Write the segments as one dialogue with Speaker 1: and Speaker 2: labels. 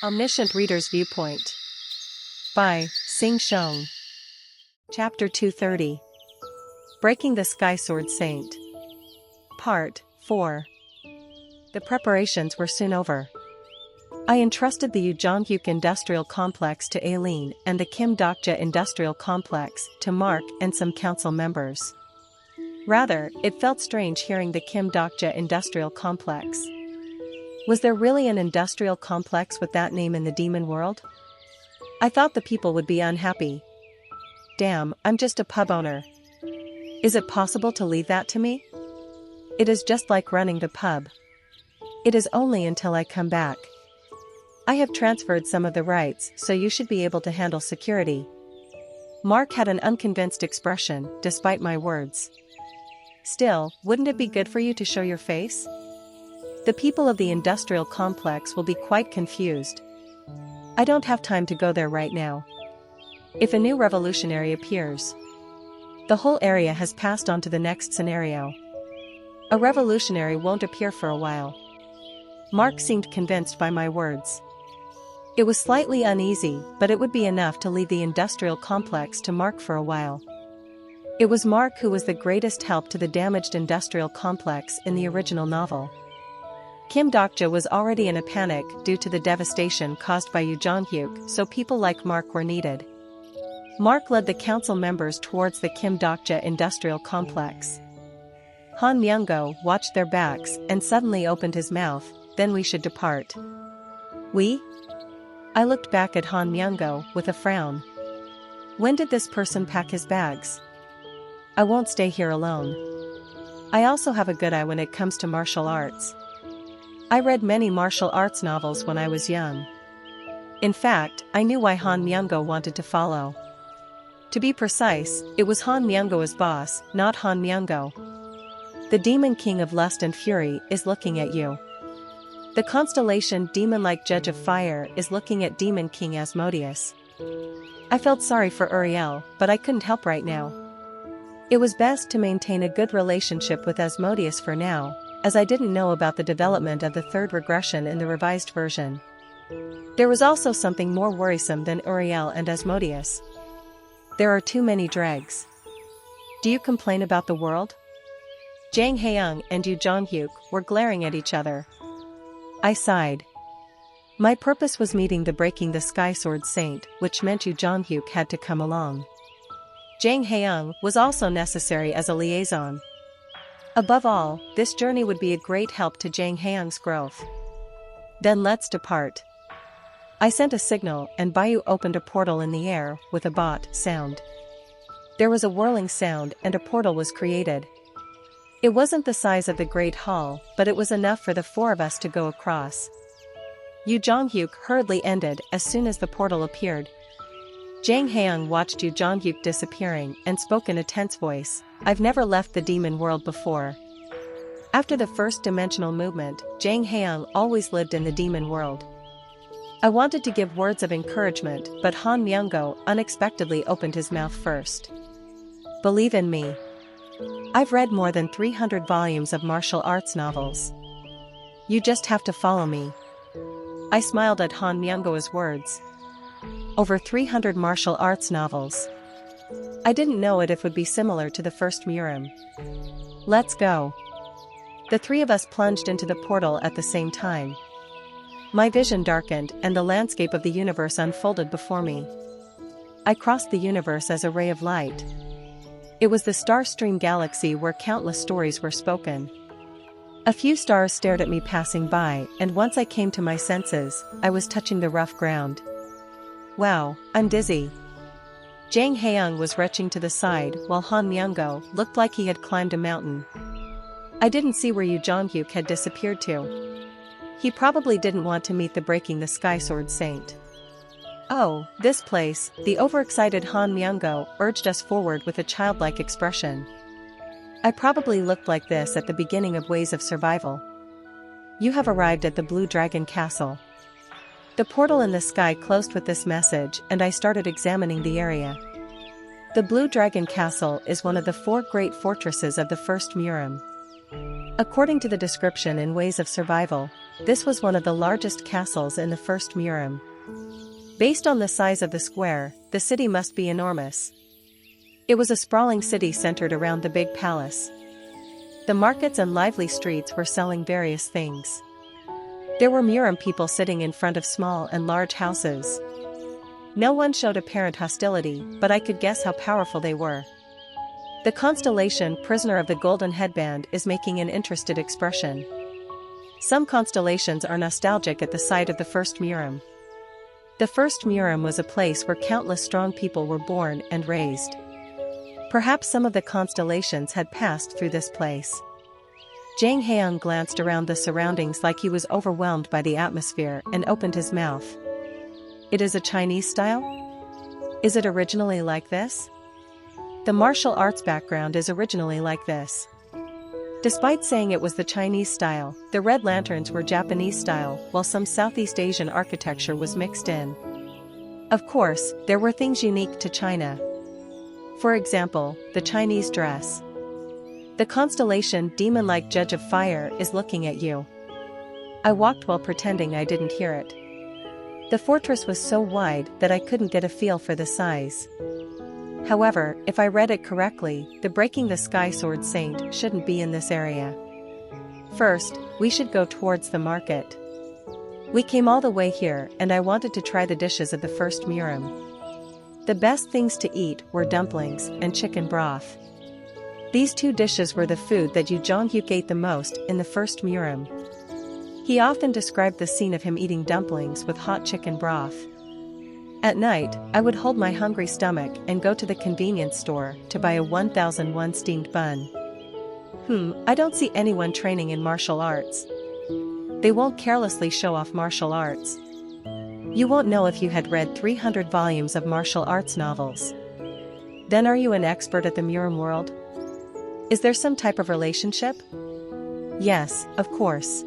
Speaker 1: Omniscient Reader's Viewpoint by Sing Shong. Chapter 230. Breaking the Sky Sword Saint. Part 4. The preparations were soon over. I entrusted the Ujonhyuk Industrial Complex to Aileen and the Kim Dokja Industrial Complex to Mark and some council members. Rather, it felt strange hearing the Kim Dokja Industrial Complex. Was there really an industrial complex with that name in the demon world? I thought the people would be unhappy. Damn, I'm just a pub owner. Is it possible to leave that to me? It is just like running the pub. It is only until I come back. I have transferred some of the rights, so you should be able to handle security. Mark had an unconvinced expression, despite my words. Still, wouldn't it be good for you to show your face? The people of the industrial complex will be quite confused. I don't have time to go there right now. If a new revolutionary appears, the whole area has passed on to the next scenario. A revolutionary won't appear for a while. Mark seemed convinced by my words. It was slightly uneasy, but it would be enough to leave the industrial complex to Mark for a while. It was Mark who was the greatest help to the damaged industrial complex in the original novel. Kim Dokja was already in a panic due to the devastation caused by Ujonhyuk, so people like Mark were needed. Mark led the council members towards the Kim Dokja industrial complex. Han Myung-go watched their backs and suddenly opened his mouth. Then we should depart. We? I looked back at Han Myung-go with a frown. When did this person pack his bags? I won't stay here alone. I also have a good eye when it comes to martial arts. I read many martial arts novels when I was young. In fact, I knew why Han Myung-go wanted to follow. To be precise, it was Han Myung-go as boss, not Han Myung-go. The demon king of lust and fury is looking at you. The constellation demon-like judge of fire is looking at demon king Asmodeus. I felt sorry for Uriel, but I couldn't help right now. It was best to maintain a good relationship with Asmodeus for now, as I didn't know about the development of the third regression in the revised version. There was also something more worrisome than Uriel and Asmodeus. There are too many dregs. Do you complain about the world? Jang Haeyoung and Yu Jong-hyuk were glaring at each other. I sighed. My purpose was meeting the Breaking the Sky Sword Saint, which meant Yu Jong-hyuk had to come along. Jang Haeyoung was also necessary as a liaison. Above all, this journey would be a great help to Jang Haeyoung's growth. Then let's depart. I sent a signal and Bayu opened a portal in the air with a bot sound. There was a whirling sound and a portal was created. It wasn't the size of the Great Hall, but it was enough for the four of us to go across. Yu Jong-hyuk hurriedly ended as soon as the portal appeared. Jang Haeyoung watched Yu Jong-hyuk disappearing and spoke in a tense voice. I've never left the demon world before. After the first dimensional movement, Jang Haeyoung always lived in the demon world. I wanted to give words of encouragement, but Han Myung-go unexpectedly opened his mouth first. Believe in me. I've read more than 300 volumes of martial arts novels. You just have to follow me. I smiled at Han Myung-go's words. Over 300 martial arts novels. I didn't know it would be similar to the first Murim. Let's go. The three of us plunged into the portal at the same time. My vision darkened and the landscape of the universe unfolded before me. I crossed the universe as a ray of light. It was the Starstream galaxy where countless stories were spoken. A few stars stared at me passing by, and once I came to my senses, I was touching the rough ground. Wow, I'm dizzy. Jang Haeyoung was retching to the side while Han Myung-go looked like he had climbed a mountain. I didn't see where Yu Jong-hyuk had disappeared to. He probably didn't want to meet the Breaking the Sky Sword Saint. Oh, this place, the overexcited Han Myung-go urged us forward with a childlike expression. I probably looked like this at the beginning of Ways of Survival. You have arrived at the Blue Dragon Castle. The portal in the sky closed with this message and I started examining the area. The Blue Dragon Castle is one of the 4 great fortresses of the first Murim. According to the description in Ways of Survival, This was one of the largest castles in the first Murim. Based on the size of the square, the city must be enormous. It was a sprawling city centered around the big palace. The markets and lively streets were selling various things. There were Murim people sitting in front of small and large houses. No one showed apparent hostility, but I could guess how powerful they were. The constellation Prisoner of the Golden Headband is making an interested expression. Some constellations are nostalgic at the site of the first Murim. The first Murim was a place where countless strong people were born and raised. Perhaps some of the constellations had passed through this place. Jang Haeung glanced around the surroundings like he was overwhelmed by the atmosphere and opened his mouth. It is a Chinese style? Is it originally like this? The martial arts background is originally like this. Despite saying it was the Chinese style, the red lanterns were Japanese style, while some Southeast Asian architecture was mixed in. Of course, there were things unique to China. For example, the Chinese dress. The constellation demon-like Judge of Fire is looking at you. I walked while pretending I didn't hear it. The fortress was so wide that I couldn't get a feel for the size. However, if I read it correctly, the Breaking the Sky Sword Saint shouldn't be in this area. First, we should go towards the market. We came all the way here and I wanted to try the dishes of the first Murim. The best things to eat were dumplings and chicken broth. These two dishes were the food that Yu Jonghyuk ate the most in the first Murim. He often described the scene of him eating dumplings with hot chicken broth. At night, I would hold my hungry stomach and go to the convenience store to buy a 1001 steamed bun. I don't see anyone training in martial arts. They won't carelessly show off martial arts. You won't know if you had read 300 volumes of martial arts novels. Then are you an expert at the Murim world? Is there some type of relationship? Yes, of course.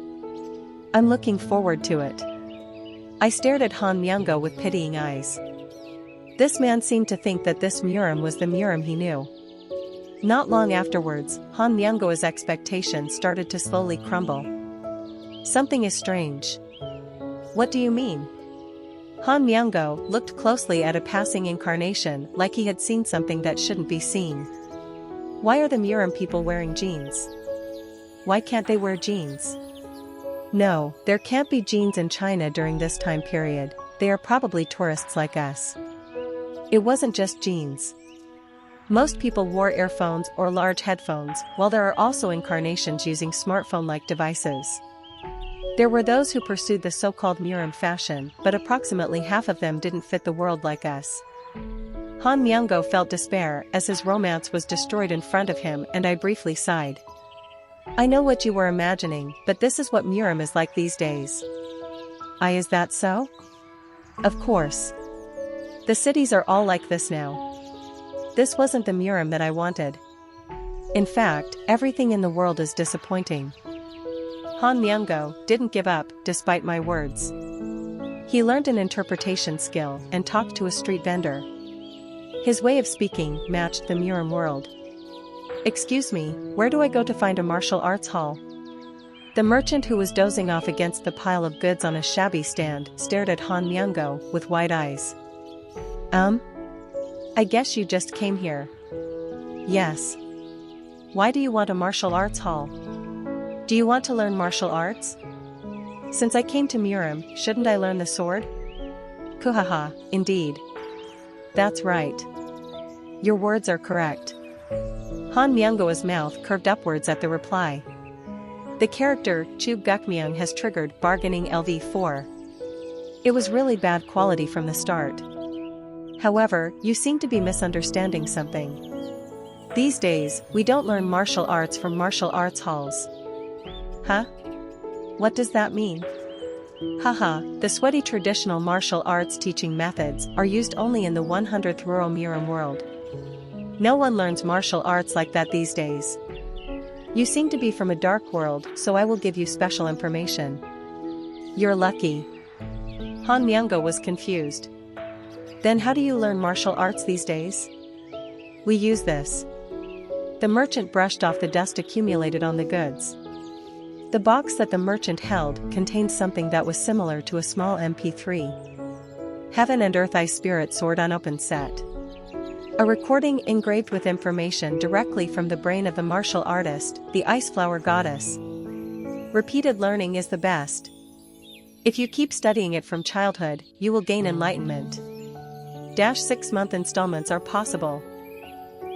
Speaker 1: I'm looking forward to it. I stared at Han Myungo with pitying eyes. This man seemed to think that this Murim was the Murim he knew. Not long afterwards, Han Myungo's expectations started to slowly crumble. Something is strange. What do you mean? Han Myungo looked closely at a passing incarnation like he had seen something that shouldn't be seen. Why are the Murim people wearing jeans? Why can't they wear jeans? No, there can't be jeans in China during this time period, they are probably tourists like us. It wasn't just jeans. Most people wore earphones or large headphones, while there are also incarnations using smartphone-like devices. There were those who pursued the so-called Murim fashion, but approximately half of them didn't fit the world like us. Han Myungo felt despair as his romance was destroyed in front of him, and I briefly sighed. I know what you were imagining, but this is what Murim is like these days. Is that so? Of course. The cities are all like this now. This wasn't the Murim that I wanted. In fact, everything in the world is disappointing. Han Myungo didn't give up, despite my words. He learned an interpretation skill and talked to a street vendor. His way of speaking matched the Murim world. Excuse me, where do I go to find a martial arts hall? The merchant, who was dozing off against the pile of goods on a shabby stand, stared at Han Myungo with wide eyes. I guess you just came here. Yes. Why do you want a martial arts hall? Do you want to learn martial arts? Since I came to Murim, shouldn't I learn the sword? Kuhaha, indeed. That's right. Your words are correct. Han Myungo's mouth curved upwards at the reply. The character Chu Gukmyeong has triggered bargaining LV4. It was really bad quality from the start. However, you seem to be misunderstanding something. These days, we don't learn martial arts from martial arts halls. Huh? What does that mean? Haha, the sweaty traditional martial arts teaching methods are used only in the 100th rural Murim world. No one learns martial arts like that these days. You seem to be from a dark world, so I will give you special information. You're lucky. Han Myungo was confused. Then how do you learn martial arts these days? We use this. The merchant brushed off the dust accumulated on the goods. The box that the merchant held contained something that was similar to a small MP3. Heaven and Earth Ice Spirit Sword unopened set. A recording engraved with information directly from the brain of the martial artist, the Ice Flower Goddess. Repeated learning is the best. If you keep studying it from childhood, you will gain enlightenment. 6-month installments are possible.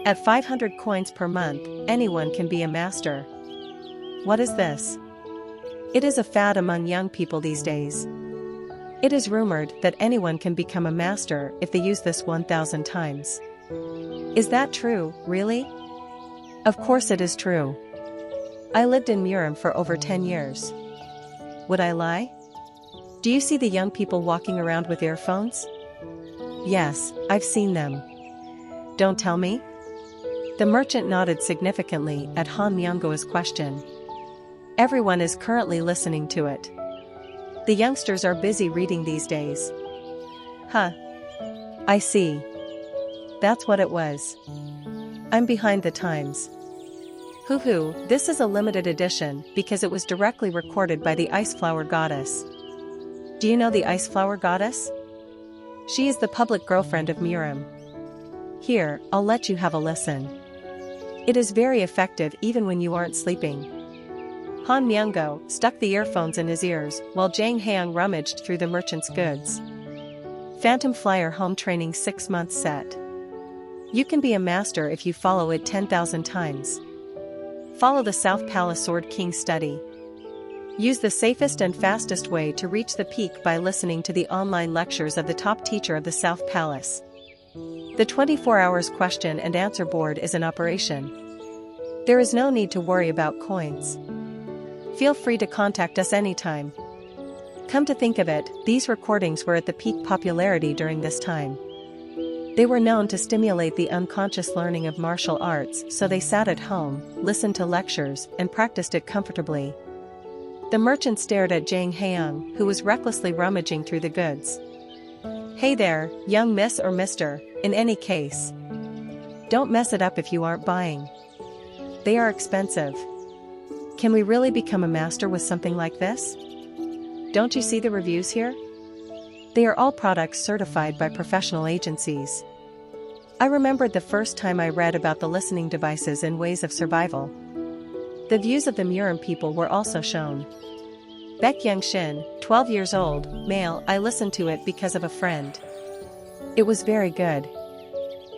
Speaker 1: At 500 coins per month, anyone can be a master. What is this? It is a fad among young people these days. It is rumored that anyone can become a master if they use this 1,000 times. Is that true, really? Of course it is true. I lived in Murim for over 10 years. Would I lie? Do you see the young people walking around with earphones? Yes, I've seen them. Don't tell me? The merchant nodded significantly at Han Myunggo's question. Everyone is currently listening to it. The youngsters are busy reading these days. Huh. I see. That's what it was. I'm behind the times. Hoo-hoo, this is a limited edition because it was directly recorded by the Ice Flower Goddess. Do you know the Ice Flower Goddess? She is the public girlfriend of Murim. Here, I'll let you have a listen. It is very effective even when you aren't sleeping. Han Myunggo stuck the earphones in his ears while Jang Haeung rummaged through the merchant's goods. Phantom Flyer Home Training 6-month set. You can be a master if you follow it 10,000 times. Follow the South Palace Sword King study. Use the safest and fastest way to reach the peak by listening to the online lectures of the top teacher of the South Palace. The 24 hours question and answer board is in operation. There is no need to worry about coins. Feel free to contact us anytime. Come to think of it, these recordings were at the peak popularity during this time. They were known to stimulate the unconscious learning of martial arts, so they sat at home, listened to lectures, and practiced it comfortably. The merchant stared at Jang Haeung, who was recklessly rummaging through the goods. Hey there, young miss or mister, in any case. Don't mess it up if you aren't buying. They are expensive. Can we really become a master with something like this? Don't you see the reviews here? They are all products certified by professional agencies. I remembered the first time I read about the listening devices and ways of survival. The views of the Murim people were also shown. Baek Young Shin, 12 years old, male. I listened to it because of a friend. It was very good.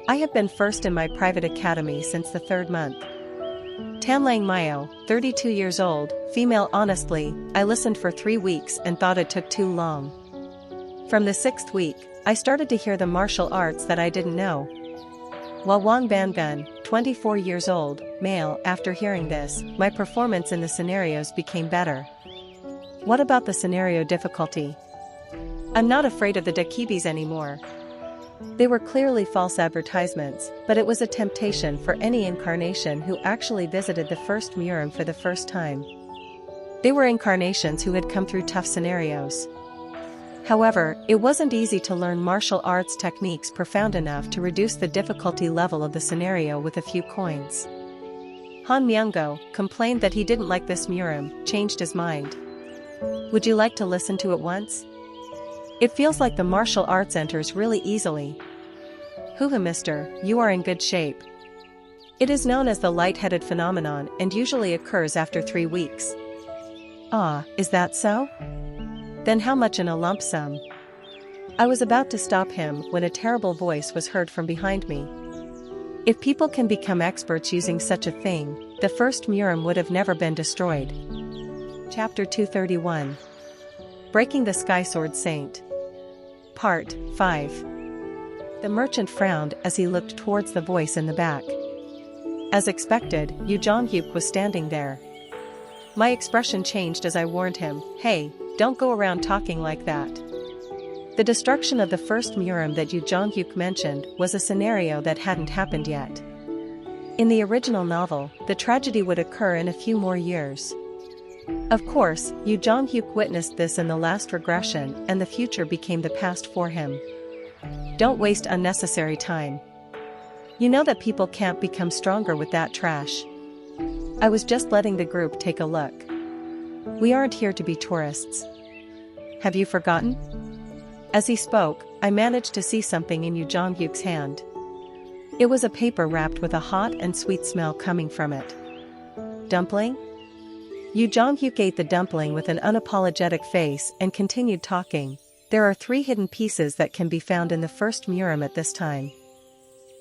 Speaker 1: I have been first in my private academy since the 3rd month. Tamlang Mayo, 32 years old, female. Honestly, I listened for 3 weeks and thought it took too long. From the 6th week, I started to hear the martial arts that I didn't know. While Wang Bangun, 24 years old, male. After hearing this, my performance in the scenarios became better. What about the scenario difficulty? I'm not afraid of the dakibis anymore. They were clearly false advertisements, but it was a temptation for any incarnation who actually visited the first Murim for the first time. They were incarnations who had come through tough scenarios. However, it wasn't easy to learn martial arts techniques profound enough to reduce the difficulty level of the scenario with a few coins. Han Myunggo complained that he didn't like this Murim, changed his mind. Would you like to listen to it once? It feels like the martial arts enters really easily. Hoo-ha, mister, you are in good shape. It is known as the light-headed phenomenon and usually occurs after 3 weeks. Ah, is that so? Then how much in a lump sum? I was about to stop him when a terrible voice was heard from behind me. If people can become experts using such a thing, the first Murim would have never been destroyed. Chapter 231. Breaking the Sky Sword Saint. Part 5. The merchant frowned as he looked towards the voice in the back. As expected, Yu Jong-hyuk was standing there. My expression changed as I warned him, hey, don't go around talking like that. The destruction of the first Murim that Yu Jong-hyuk mentioned was a scenario that hadn't happened yet. In the original novel, the tragedy would occur in a few more years. Of course, Yu Jong-hyuk witnessed this in the last regression and the future became the past for him. Don't waste unnecessary time. You know that people can't become stronger with that trash. I was just letting the group take a look. We aren't here to be tourists. Have you forgotten? As he spoke, I managed to see something in Yu Jonghyuk's hand. It was a paper wrapped with a hot and sweet smell coming from it. Dumpling? Yu Jonghyuk ate the dumpling with an unapologetic face and continued talking. There are 3 hidden pieces that can be found in the first Murim at this time.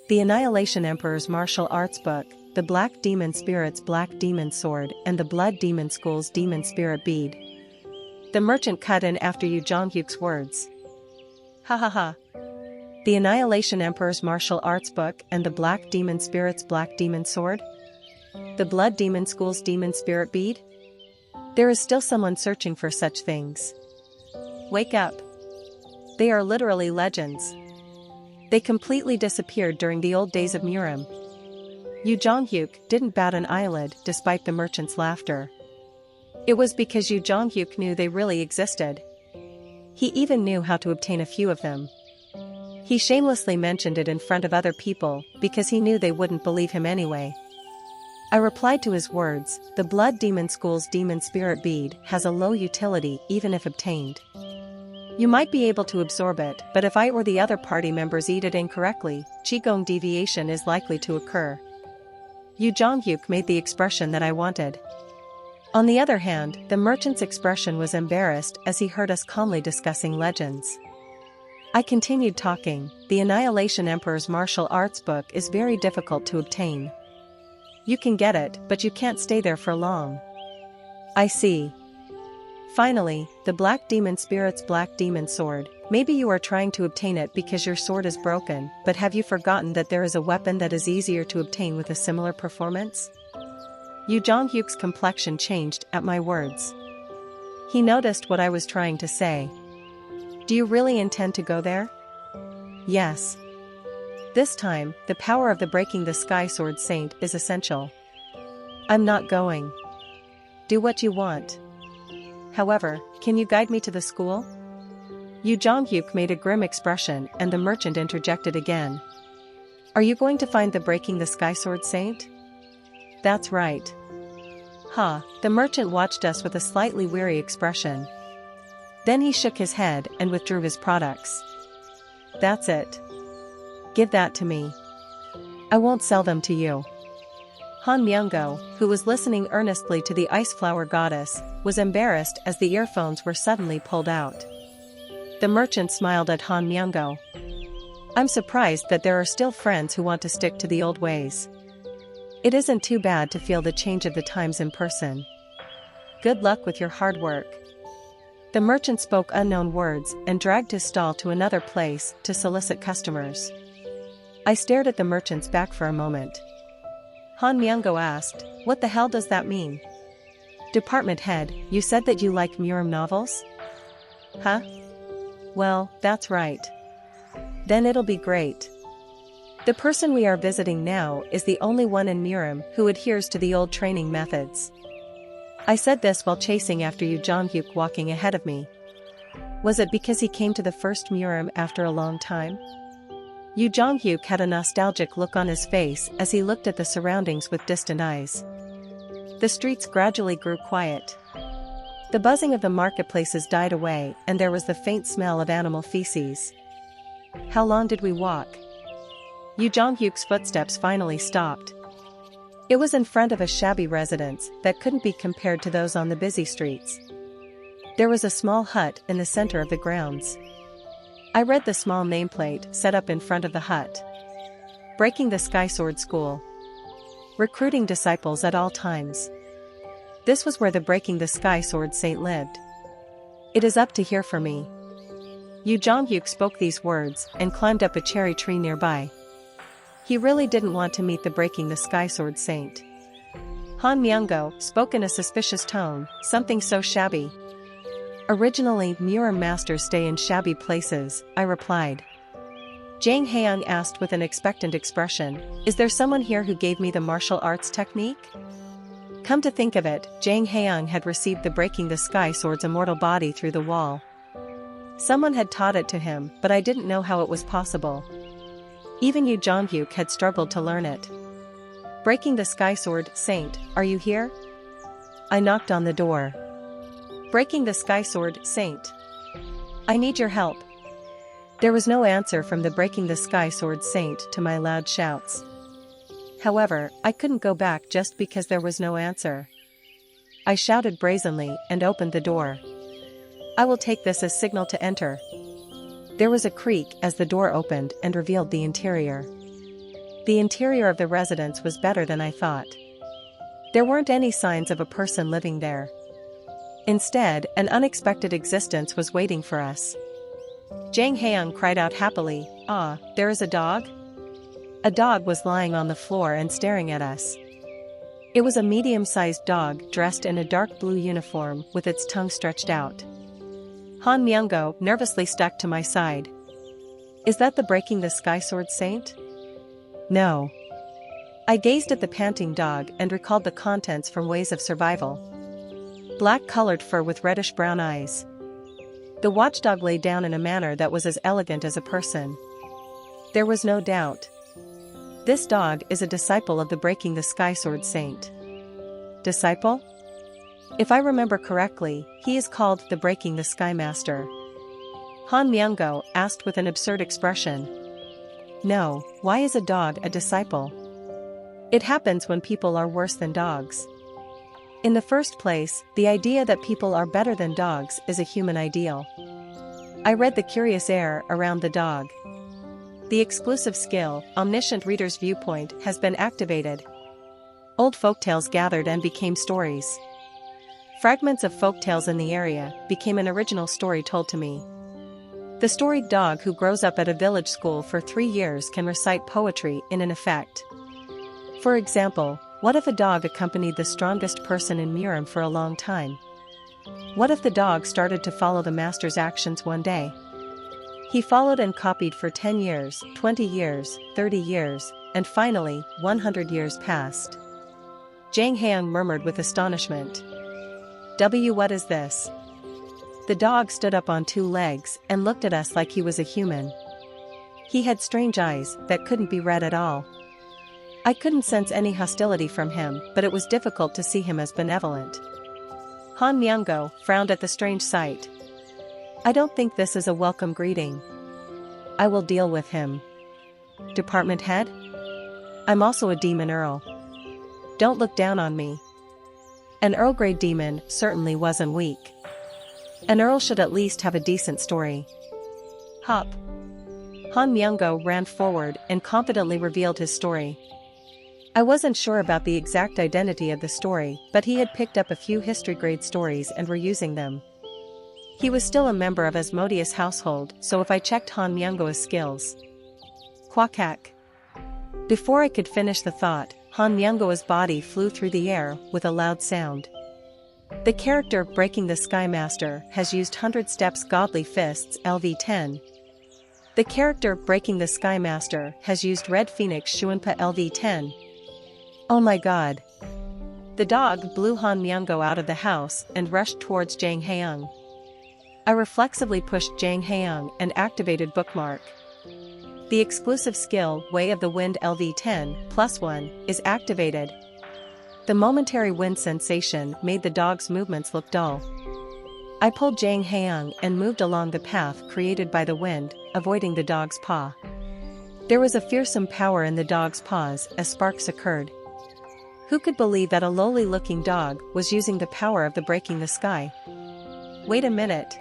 Speaker 1: The Annihilation Emperor's martial arts book, the Black Demon Spirit's Black Demon Sword, and the Blood Demon School's Demon Spirit Bead. The merchant cut in after Yu Jonghyuk's words. Ha ha ha. The Annihilation Emperor's martial arts book and the Black Demon Spirit's Black Demon Sword? The Blood Demon School's Demon Spirit Bead? There is still someone searching for such things. Wake up. They are literally legends. They completely disappeared during the old days of Murim. Yu Jonghyuk didn't bat an eyelid despite the merchant's laughter. It was because Yu Jonghyuk knew they really existed. He even knew how to obtain a few of them. He shamelessly mentioned it in front of other people because he knew they wouldn't believe him anyway. I replied to his words, the Blood Demon School's Demon Spirit Bead has a low utility even if obtained. You might be able to absorb it, but if I or the other party members eat it incorrectly, Qigong deviation is likely to occur. Yu Jonghyuk made the expression that I wanted. On the other hand, the merchant's expression was embarrassed as he heard us calmly discussing legends. I continued talking. The Annihilation Emperor's martial arts book is very difficult to obtain. You can get it, but you can't stay there for long. I see. Finally, the Black Demon Spirit's Black Demon Sword. Maybe you are trying to obtain it because your sword is broken, but have you forgotten that there is a weapon that is easier to obtain with a similar performance? Yu Jonghyuk's complexion changed at my words. He noticed what I was trying to say. Do you really intend to go there? Yes. This time, the power of the Breaking the Sky Sword Saint is essential. I'm not going. Do what you want. However, can you guide me to the school? Yu Jonghyuk made a grim expression and the merchant interjected again. Are you going to find the Breaking the Sky Sword Saint? That's right. Ha, the merchant watched us with a slightly weary expression. Then he shook his head and withdrew his products. That's it. Give that to me. I won't sell them to you. Han Myungo, who was listening earnestly to the ice flower goddess, was embarrassed as the earphones were suddenly pulled out. The merchant smiled at Han Myungo. I'm surprised that there are still friends who want to stick to the old ways. It isn't too bad to feel the change of the times in person. Good luck with your hard work. The merchant spoke unknown words and dragged his stall to another place to solicit customers. I stared at the merchant's back for a moment. Han Myungo asked, what the hell does that mean? Department head, you said that you like Murim novels? Huh? Well, that's right. Then it'll be great. The person we are visiting now is the only one in Murim who adheres to the old training methods. I said this while chasing after Yu Jonghyuk walking ahead of me. Was it because he came to the first Murim after a long time? Yu Jonghyuk had a nostalgic look on his face as he looked at the surroundings with distant eyes. The streets gradually grew quiet. The buzzing of the marketplaces died away and there was the faint smell of animal feces. How long did we walk? Yu Jonghyuk's footsteps finally stopped. It was in front of a shabby residence that couldn't be compared to those on the busy streets. There was a small hut in the center of the grounds. I read the small nameplate set up in front of the hut. Breaking the Sky Sword School. Recruiting disciples at all times. This was where the Breaking the Sky Sword Saint lived. It is up to here for me. Yu Jonghyuk spoke these words and climbed up a cherry tree nearby. He really didn't want to meet the Breaking the Sky Sword Saint. Han Myungo spoke in a suspicious tone, something so shabby. Originally, Murim masters stay in shabby places, I replied. Jang Haeyoung asked with an expectant expression, is there someone here who gave me the martial arts technique? Come to think of it, Jang Haeyoung had received the Breaking the Sky Sword's immortal body through the wall. Someone had taught it to him, but I didn't know how it was possible. Even Yu Jonghyuk had struggled to learn it. Breaking the Sky Sword Saint, are you here? I knocked on the door. Breaking the Sky Sword Saint. I need your help. There was no answer from the Breaking the Sky Sword Saint to my loud shouts. However, I couldn't go back just because there was no answer. I shouted brazenly and opened the door. I will take this as signal to enter. There was a creak as the door opened and revealed the interior. The interior of the residence was better than I thought. There weren't any signs of a person living there. Instead, an unexpected existence was waiting for us. Jang Haeyoung cried out happily, "Ah, there is a dog?" A dog was lying on the floor and staring at us. It was a medium-sized dog dressed in a dark blue uniform with its tongue stretched out. Han Myung-go nervously stuck to my side. "Is that the Breaking the Sky Sword Saint?" "No." I gazed at the panting dog and recalled the contents from Ways of Survival. Black-colored fur with reddish-brown eyes. The watchdog lay down in a manner that was as elegant as a person. There was no doubt. This dog is a disciple of the Breaking the Sky Sword Saint. Disciple? If I remember correctly, he is called the Breaking the Sky Master. Han Myung-go asked with an absurd expression. No, why is a dog a disciple? It happens when people are worse than dogs. In the first place, the idea that people are better than dogs is a human ideal. I read the curious air around the dog. The exclusive skill, Omniscient Reader's Viewpoint, has been activated. Old folktales gathered and became stories. Fragments of folktales in the area became an original story told to me. The storied dog who grows up at a village school for 3 years can recite poetry in an effect. For example, what if a dog accompanied the strongest person in Murim for a long time? What if the dog started to follow the master's actions one day? He followed and copied for 10 years, 20 years, 30 years, and finally, 100 years passed. Jang Haeyoung murmured with astonishment. What is this? The dog stood up on 2 legs and looked at us like he was a human. He had strange eyes that couldn't be read at all. I couldn't sense any hostility from him, but it was difficult to see him as benevolent. Han Myung-go frowned at the strange sight. I don't think this is a welcome greeting. I will deal with him. Department head? I'm also a demon earl. Don't look down on me. An Earl Grey demon certainly wasn't weak. An earl should at least have a decent story. Hop. Han Myung-go ran forward and confidently revealed his story. I wasn't sure about the exact identity of the story, but he had picked up a few history grade stories and were using them. He was still a member of Asmodeus' household, so if I checked Han Myung-go's skills. Quack. Before I could finish the thought, Han Myung-go's body flew through the air with a loud sound. The character Breaking the Sky Master has used 100 Steps Godly Fists LV10. The character Breaking the Sky Master has used Red Phoenix Shuanpa LV10. Oh my god. The dog blew Han Myung-go out of the house and rushed towards Jang Haeyoung. I reflexively pushed Jang Haeyoung and activated Bookmark. The exclusive skill Way of the Wind LV10+1 is activated. The momentary wind sensation made the dog's movements look dull. I pulled Jang Haeyoung and moved along the path created by the wind, avoiding the dog's paw. There was a fearsome power in the dog's paws as sparks occurred. Who could believe that a lowly-looking dog was using the power of the Breaking the Sky? Wait a minute.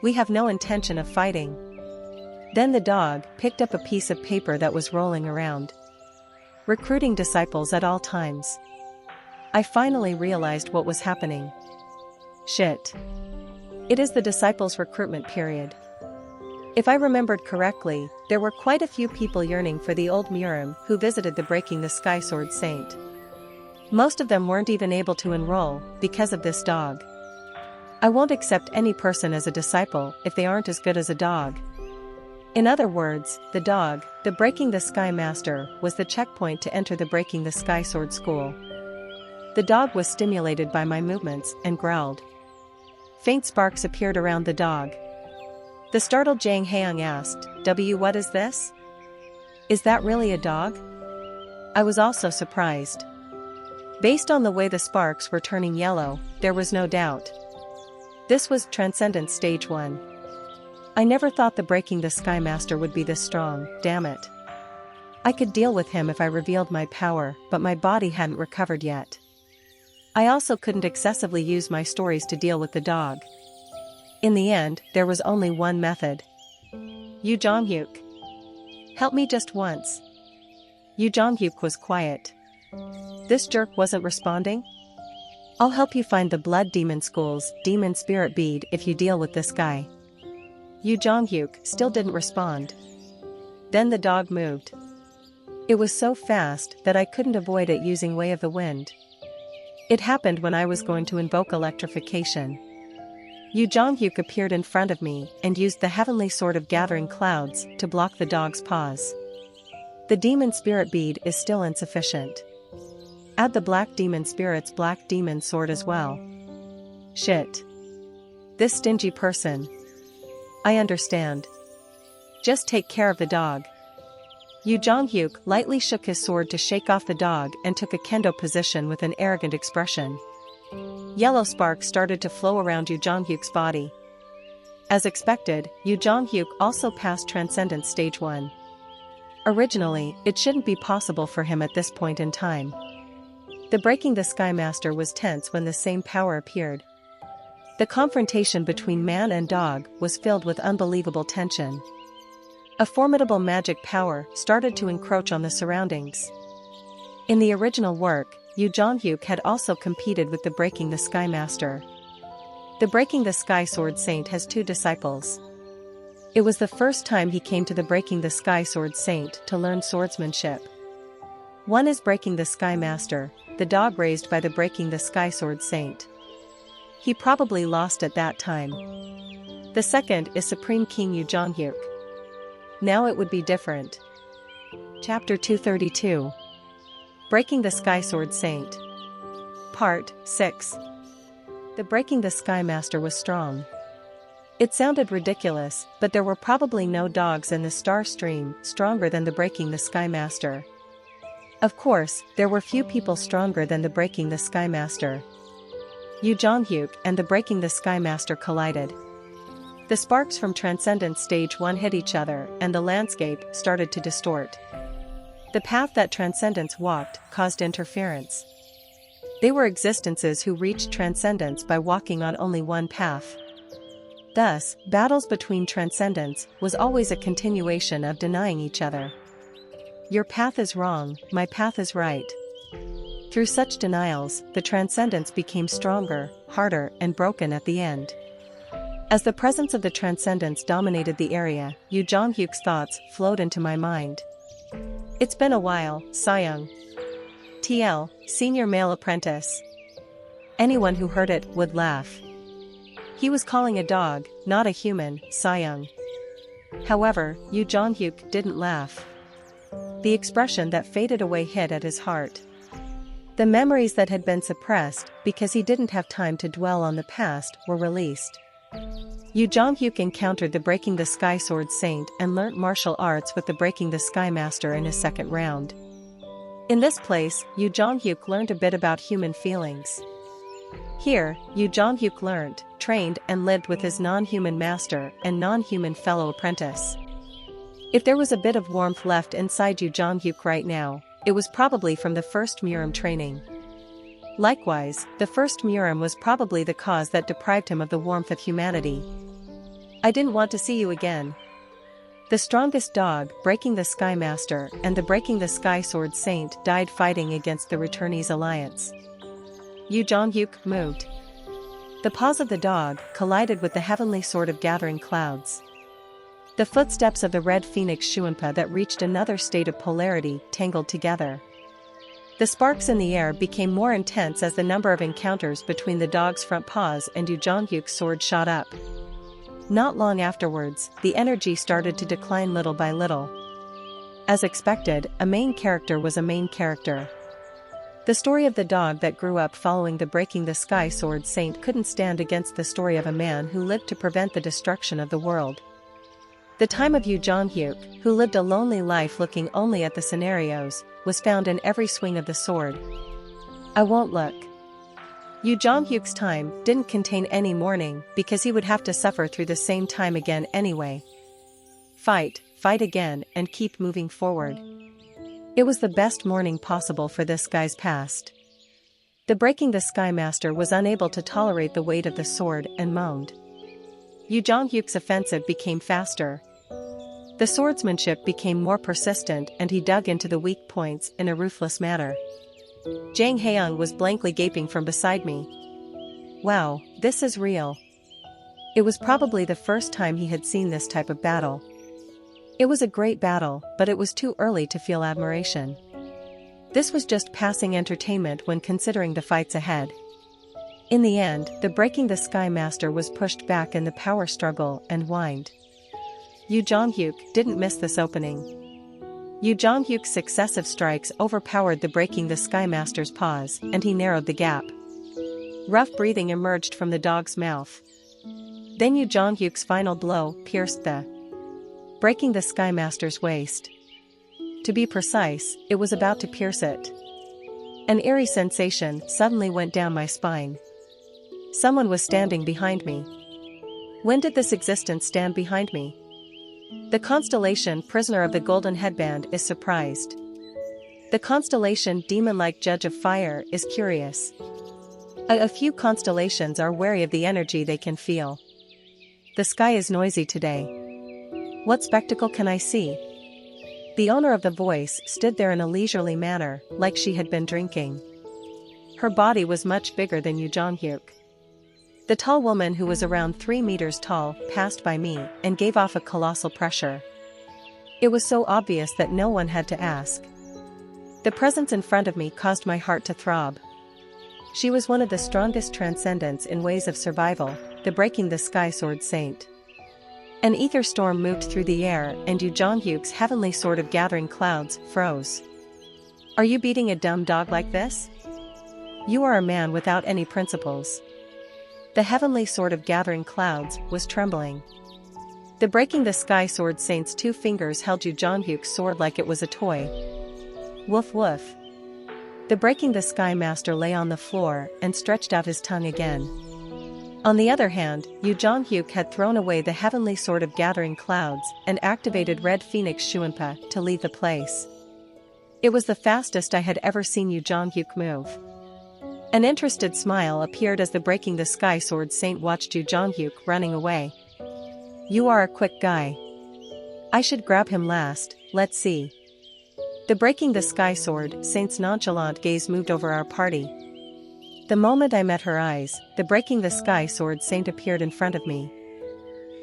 Speaker 1: We have no intention of fighting. Then the dog picked up a piece of paper that was rolling around. Recruiting disciples at all times. I finally realized what was happening. Shit. It is the disciples' recruitment period. If I remembered correctly, there were quite a few people yearning for the old Murim who visited the Breaking the Sky Sword Saint. Most of them weren't even able to enroll because of this dog. I won't accept any person as a disciple if they aren't as good as a dog. In other words, the dog, the Breaking the Sky Master, was the checkpoint to enter the Breaking the Sky Sword School. The dog was stimulated by my movements and growled. Faint sparks appeared around the dog. The startled Jang Haeyoung asked, what is this? Is that really a dog? I was also surprised. Based on the way the sparks were turning yellow, there was no doubt. This was Transcendence Stage 1. I never thought the Breaking the Sky Master would be this strong, damn it. I could deal with him if I revealed my power, but my body hadn't recovered yet. I also couldn't excessively use my stories to deal with the dog. In the end, there was only one method. Yu Jonghyuk. Help me just once. Yu Jonghyuk was quiet. This jerk wasn't responding? I'll help you find the Blood Demon School's Demon Spirit Bead if you deal with this guy. Yu Jonghyuk still didn't respond. Then the dog moved. It was so fast that I couldn't avoid it using Way of the Wind. It happened when I was going to invoke electrification. Yu Jonghyuk appeared in front of me and used the heavenly sword of gathering clouds to block the dog's paws. The demon spirit bead is still insufficient. Add the black demon spirit's black demon sword as well. Shit. This stingy person. I understand. Just take care of the dog. Yu Jonghyuk lightly shook his sword to shake off the dog and took a kendo position with an arrogant expression. Yellow sparks started to flow around Yu Jonghyuk's body. As expected, Yu Jonghyuk also passed Transcendence Stage 1. Originally, it shouldn't be possible for him at this point in time. The Breaking the Sky Master was tense when the same power appeared. The confrontation between man and dog was filled with unbelievable tension. A formidable magic power started to encroach on the surroundings. In the original work, Yu Jonghyuk had also competed with the Breaking the Sky Master. The Breaking the Sky Sword Saint has 2 disciples. It was the first time he came to the Breaking the Sky Sword Saint to learn swordsmanship. One is Breaking the Sky Master, the dog raised by the Breaking the Sky Sword Saint. He probably lost at that time. The second is Supreme King Yu Jonghyuk. Now it would be different. Chapter 232. Breaking the Sky Sword Saint. Part 6. The Breaking the Sky Master was strong. It sounded ridiculous, but there were probably no dogs in the Star Stream stronger than the Breaking the Sky Master. Of course, there were few people stronger than the Breaking the Sky Master. Yu Jonghyuk and the Breaking the Sky Master collided. The sparks from Transcendence Stage 1 hit each other and the landscape started to distort. The path that Transcendence walked caused interference. They were existences who reached Transcendence by walking on only one path. Thus, battles between Transcendence was always a continuation of denying each other. Your path is wrong, my path is right. Through such denials, the Transcendence became stronger, harder, and broken at the end. As the presence of the Transcendence dominated the area, Yu Jonghyuk's thoughts flowed into my mind. It's been a while, Sayung. TL, senior male apprentice. Anyone who heard it would laugh. He was calling a dog, not a human, Sayung. However, Yu Jonghyuk didn't laugh. The expression that faded away hit at his heart. The memories that had been suppressed because he didn't have time to dwell on the past were released. Yu Jonghyuk encountered the Breaking the Sky Sword Saint and learnt martial arts with the Breaking the Sky Master in his second round. In this place, Yu Jonghyuk learned a bit about human feelings. Here, Yu Jonghyuk learnt, trained and lived with his non-human master and non-human fellow apprentice. If there was a bit of warmth left inside Yu Jonghyuk right now, it was probably from the first Murim training. Likewise, the first Murim was probably the cause that deprived him of the warmth of humanity. I didn't want to see you again. The strongest dog, Breaking the Sky Master, and the Breaking the Sky Sword Saint died fighting against the Returnese Alliance. Yu Jonghyuk moved. The paws of the dog collided with the heavenly sword of gathering clouds. The footsteps of the red phoenix Shuanpa that reached another state of polarity tangled together. The sparks in the air became more intense as the number of encounters between the dog's front paws and Yu Jonghyuk's sword shot up. Not long afterwards, the energy started to decline little by little. As expected, a main character was a main character. The story of the dog that grew up following the Breaking the Sky Sword Saint couldn't stand against the story of a man who lived to prevent the destruction of the world. The time of Yu Jonghyuk, who lived a lonely life looking only at the scenarios, was found in every swing of the sword. I won't look. Yu Jonghyuk's time didn't contain any mourning because he would have to suffer through the same time again anyway. Fight, fight again, and keep moving forward. It was the best mourning possible for this guy's past. The Breaking the Sky Master was unable to tolerate the weight of the sword and moaned. Yu Jonghyuk's offensive became faster. The swordsmanship became more persistent and he dug into the weak points in a ruthless manner. Jang Haeung was blankly gaping from beside me. Wow, this is real. It was probably the first time he had seen this type of battle. It was a great battle, but it was too early to feel admiration. This was just passing entertainment when considering the fights ahead. In the end, the Breaking the Sky Master was pushed back in the power struggle and whined. Yu Jonghyuk didn't miss this opening. Yu Jonghyuk's successive strikes overpowered the Breaking the Sky Master's paws and he narrowed the gap. Rough breathing emerged from the dog's mouth. Then Yu Jonghyuk's final blow pierced the Breaking the Sky Master's waist. To be precise, it was about to pierce it. An eerie sensation suddenly went down my spine. Someone was standing behind me. When did this existence stand behind me? The constellation Prisoner of the Golden Headband is surprised. The constellation Demon-like Judge of Fire is curious. A few constellations are wary of the energy they can feel. The sky is noisy today. What spectacle can I see? The owner of the voice stood there in a leisurely manner, like she had been drinking. Her body was much bigger than Yu Jonghyuk. The tall woman who was around 3 meters tall passed by me and gave off a colossal pressure. It was so obvious that no one had to ask. The presence in front of me caused my heart to throb. She was one of the strongest transcendents in ways of survival, the Breaking the Sky Sword Saint. An ether storm moved through the air and Yu Jonghyuk's heavenly sword of gathering clouds froze. Are you beating a dumb dog like this? You are a man without any principles. The heavenly sword of gathering clouds was trembling. The Breaking the Sky Sword Saint's 2 fingers held Yu Jonghyuk's sword like it was a toy. Woof woof. The Breaking the Sky Master lay on the floor and stretched out his tongue again. On the other hand, Yu Jonghyuk had thrown away the heavenly sword of gathering clouds and activated Red Phoenix Shuanpa to leave the place. It was the fastest I had ever seen Yu Jonghyuk move. An interested smile appeared as the Breaking the Sky Sword Saint watched Yu Jonghyuk running away. You are a quick guy. I should grab him last, let's see. The Breaking the Sky Sword Saint's nonchalant gaze moved over our party. The moment I met her eyes, the Breaking the Sky Sword Saint appeared in front of me.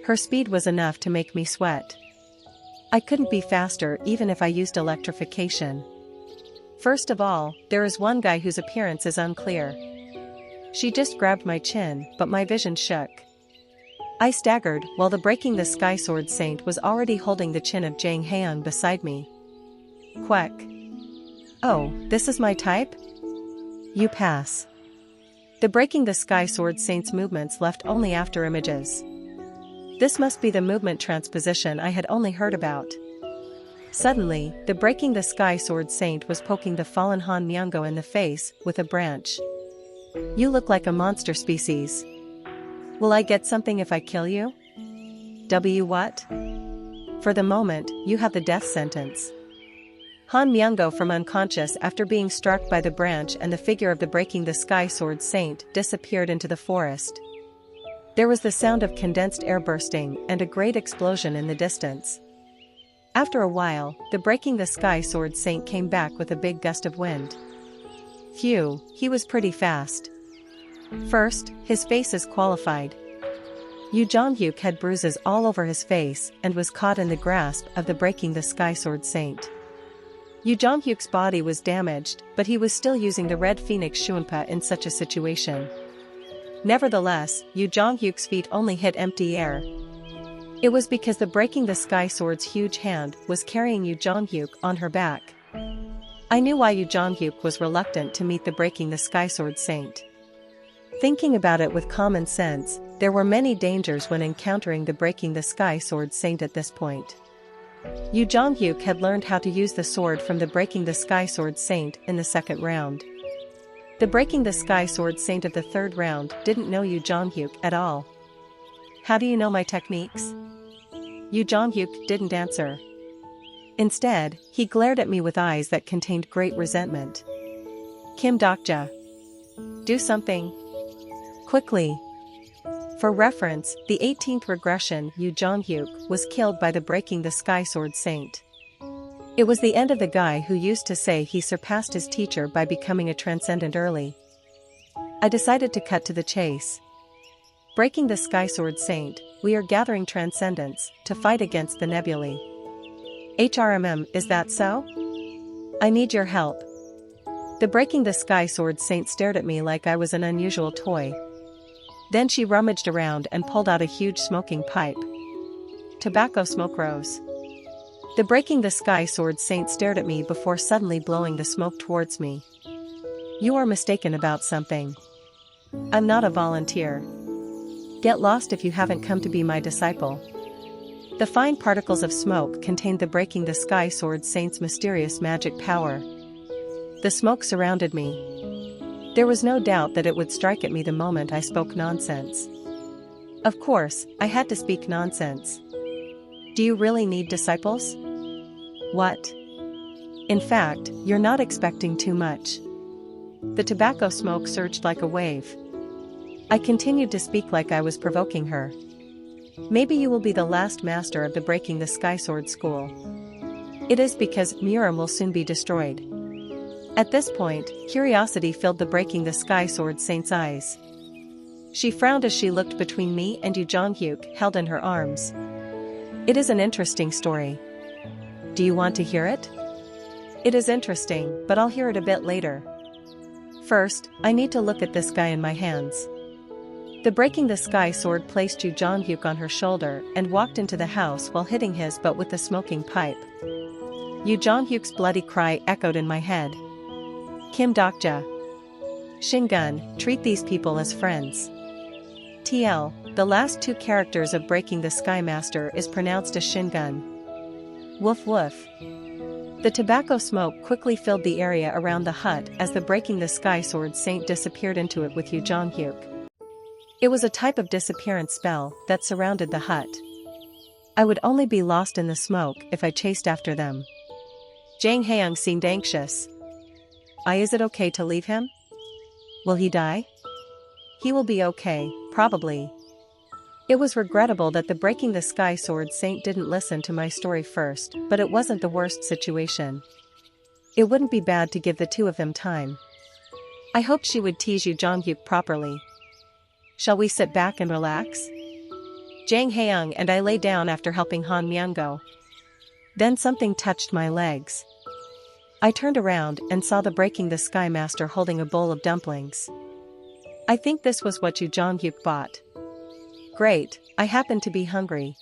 Speaker 1: Her speed was enough to make me sweat. I couldn't be faster even if I used electrification. First of all, there is one guy whose appearance is unclear. She just grabbed my chin, but my vision shook. I staggered while the Breaking the Sky Sword Saint was already holding the chin of Jang Haeung beside me. Quack. Oh, this is my type? You pass. The Breaking the Sky Sword Saint's movements left only after images. This must be the movement transposition I had only heard about. Suddenly, the Breaking the Sky Sword Saint was poking the fallen Han Myungo in the face with a branch. You look like a monster species. Will I get something if I kill you? What? For the moment, you have the death sentence. Han Myungo from unconscious after being struck by the branch and the figure of the Breaking the Sky Sword Saint disappeared into the forest. There was the sound of condensed air bursting and a great explosion in the distance. After a while, the Breaking the Sky Sword Saint came back with a big gust of wind. Phew, he was pretty fast. First, his face is qualified. Yu Jonghyuk had bruises all over his face and was caught in the grasp of the Breaking the Sky Sword Saint. Yu Jonghyuk's body was damaged, but he was still using the Red Phoenix Shuanpa in such a situation. Nevertheless, Yu Jonghyuk's feet only hit empty air. It was because the Breaking the Sky Sword's huge hand was carrying Yu Jonghyuk on her back. I knew why Yu Jonghyuk was reluctant to meet the Breaking the Sky Sword Saint. Thinking about it with common sense, there were many dangers when encountering the Breaking the Sky Sword Saint at this point. Yu Jonghyuk had learned how to use the sword from the Breaking the Sky Sword Saint in the second round. The Breaking the Sky Sword Saint of the third round didn't know Yu Jonghyuk at all. How do you know my techniques? Yu Jonghyuk didn't answer. Instead, he glared at me with eyes that contained great resentment. Kim Dokja. Do something. Quickly. For reference, the 18th regression Yu Jonghyuk was killed by the Breaking the Sky Sword Saint. It was the end of the guy who used to say he surpassed his teacher by becoming a transcendent early. I decided to cut to the chase. Breaking the Sky Sword Saint, we are gathering transcendence to fight against the nebulae. Is that so? I need your help. The Breaking the Sky Sword Saint stared at me like I was an unusual toy. Then she rummaged around and pulled out a huge smoking pipe. Tobacco smoke rose. The Breaking the Sky Sword Saint stared at me before suddenly blowing the smoke towards me. You are mistaken about something. I'm not a volunteer. Get lost if you haven't come to be my disciple. The fine particles of smoke contained the Breaking the Sky Sword Saint's mysterious magic power. The smoke surrounded me. There was no doubt that it would strike at me the moment I spoke nonsense. Of course, I had to speak nonsense. Do you really need disciples? What? In fact, you're not expecting too much. The tobacco smoke surged like a wave. I continued to speak like I was provoking her. Maybe you will be the last master of the Breaking the Sky Sword School. It is because Muram will soon be destroyed. At this point, curiosity filled the Breaking the Sky Sword Saint's eyes. She frowned as she looked between me and Yu Jonghyuk held in her arms. It is an interesting story. Do you want to hear it? It is interesting, but I'll hear it a bit later. First, I need to look at this guy in my hands. The Breaking the Sky Sword placed Yu Jonghyuk on her shoulder and walked into the house while hitting his butt with the smoking pipe. Yu Jonghyuk's bloody cry echoed in my head. Kim Dokja. Shingun, treat these people as friends. TL, the last two characters of Breaking the Sky Master is pronounced as Shingun. Woof woof. The tobacco smoke quickly filled the area around the hut as the Breaking the Sky Sword Saint disappeared into it with Yu Jonghyuk. It was a type of disappearance spell that surrounded the hut. I would only be lost in the smoke if I chased after them. Jang Haeyoung seemed anxious. Is it okay to leave him? Will he die? He will be okay, probably. It was regrettable that the Breaking the Sky Sword Saint didn't listen to my story first, but it wasn't the worst situation. It wouldn't be bad to give the two of them time. I hoped she would tease Yu Jonghyuk properly. Shall we sit back and relax? Jang Haeyoung and I lay down after helping Han Myung-go. Then something touched my legs. I turned around and saw the Breaking the Sky Master holding a bowl of dumplings. I think this was what Yu Jonghyuk bought. Great, I happened to be hungry.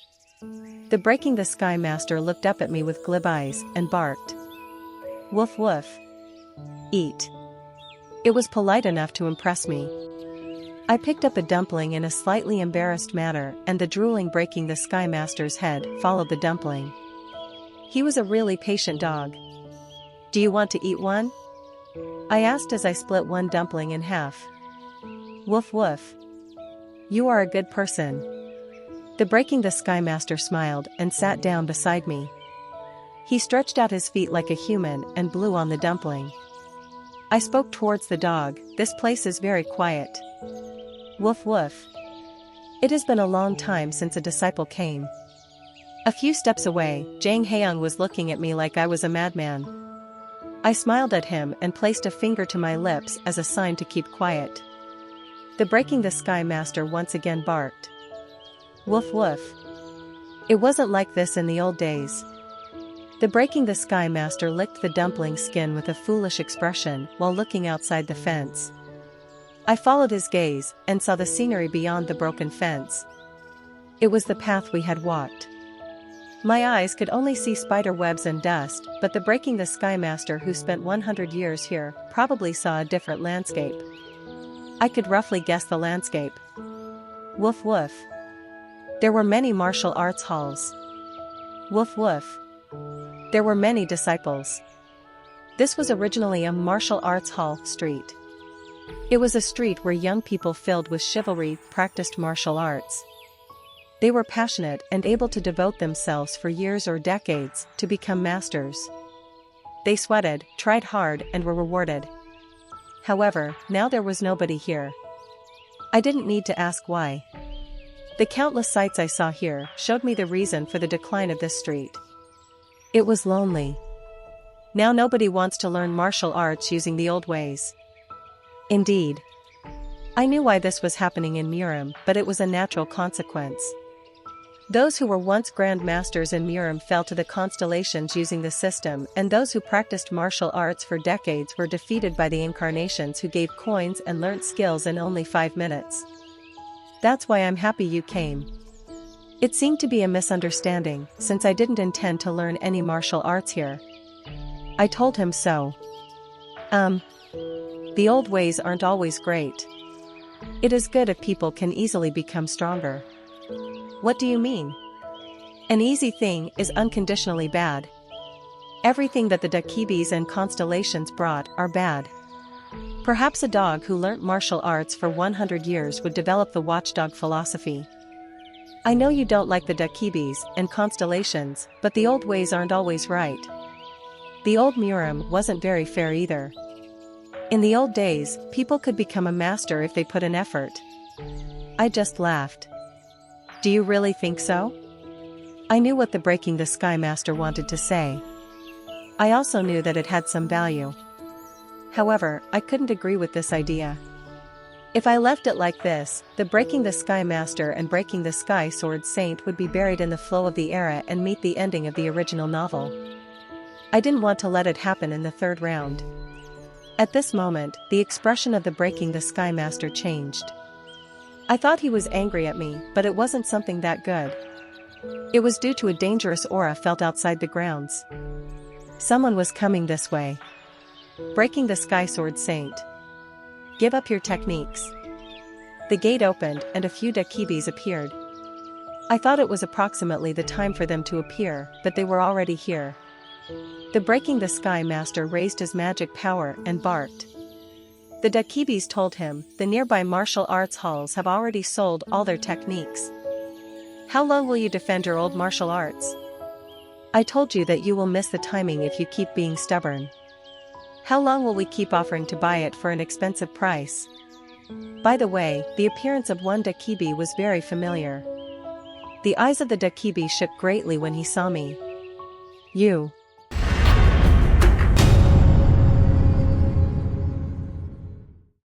Speaker 1: The Breaking the Sky Master looked up at me with glib eyes and barked. Woof woof. Eat. It was polite enough to impress me. I picked up a dumpling in a slightly embarrassed manner and the drooling Breaking the Sky Master's head followed the dumpling. He was a really patient dog. Do you want to eat one? I asked as I split one dumpling in half. Woof woof. You are a good person. The Breaking the Sky Master smiled and sat down beside me. He stretched out his feet like a human and blew on the dumpling. I spoke towards the dog. This place is very quiet. Woof woof. It has been a long time since a disciple came. A few steps away, Jang Haeyoung was looking at me like I was a madman. I smiled at him and placed a finger to my lips as a sign to keep quiet. The Breaking the Sky Master once again barked. Woof woof. It wasn't like this in the old days. The Breaking the Sky Master licked the dumpling skin with a foolish expression while looking outside the fence. I followed his gaze and saw the scenery beyond the broken fence. It was the path we had walked. My eyes could only see spider webs and dust, but the Breaking the Sky Master who spent 100 years here probably saw a different landscape. I could roughly guess the landscape. Woof woof. There were many martial arts halls. Woof woof. There were many disciples. This was originally a martial arts hall street. It was a street where young people filled with chivalry practiced martial arts. They were passionate and able to devote themselves for years or decades to become masters. They sweated, tried hard, and were rewarded. However, now there was nobody here. I didn't need to ask why. The countless sights I saw here showed me the reason for the decline of this street. It was lonely. Now nobody wants to learn martial arts using the old ways. Indeed. I knew why this was happening in Murim, but it was a natural consequence. Those who were once Grand Masters in Murim fell to the constellations using the system, and those who practiced martial arts for decades were defeated by the incarnations who gave coins and learnt skills in only 5 minutes. That's why I'm happy you came. It seemed to be a misunderstanding, since I didn't intend to learn any martial arts here. I told him so. The old ways aren't always great. It is good if people can easily become stronger. What do you mean? An easy thing is unconditionally bad. Everything that the Dakibis and constellations brought are bad. Perhaps a dog who learnt martial arts for 100 years would develop the watchdog philosophy. I know you don't like the Dakibis and constellations, but the old ways aren't always right. The old Murim wasn't very fair either. In the old days, people could become a master if they put in effort. I just laughed. Do you really think so? I knew what the Breaking the Sky Master wanted to say. I also knew that it had some value. However, I couldn't agree with this idea. If I left it like this, the Breaking the Sky Master and Breaking the Sky Sword Saint would be buried in the flow of the era and meet the ending of the original novel. I didn't want to let it happen in the third round. At this moment, the expression of the Breaking the Sky Master changed. I thought he was angry at me, but it wasn't something that good. It was due to a dangerous aura felt outside the grounds. Someone was coming this way. Breaking the Sky Sword Saint. Give up your techniques. The gate opened and a few Dakibis appeared. I thought it was approximately the time for them to appear, but they were already here. The Breaking the Sky Master raised his magic power and barked. The Dakibis told him the nearby martial arts halls have already sold all their techniques. How long will you defend your old martial arts? I told you that you will miss the timing if you keep being stubborn. How long will we keep offering to buy it for an expensive price? By the way, the appearance of one Dakibi was very familiar. The eyes of the Dakibi shook greatly when he saw me. You.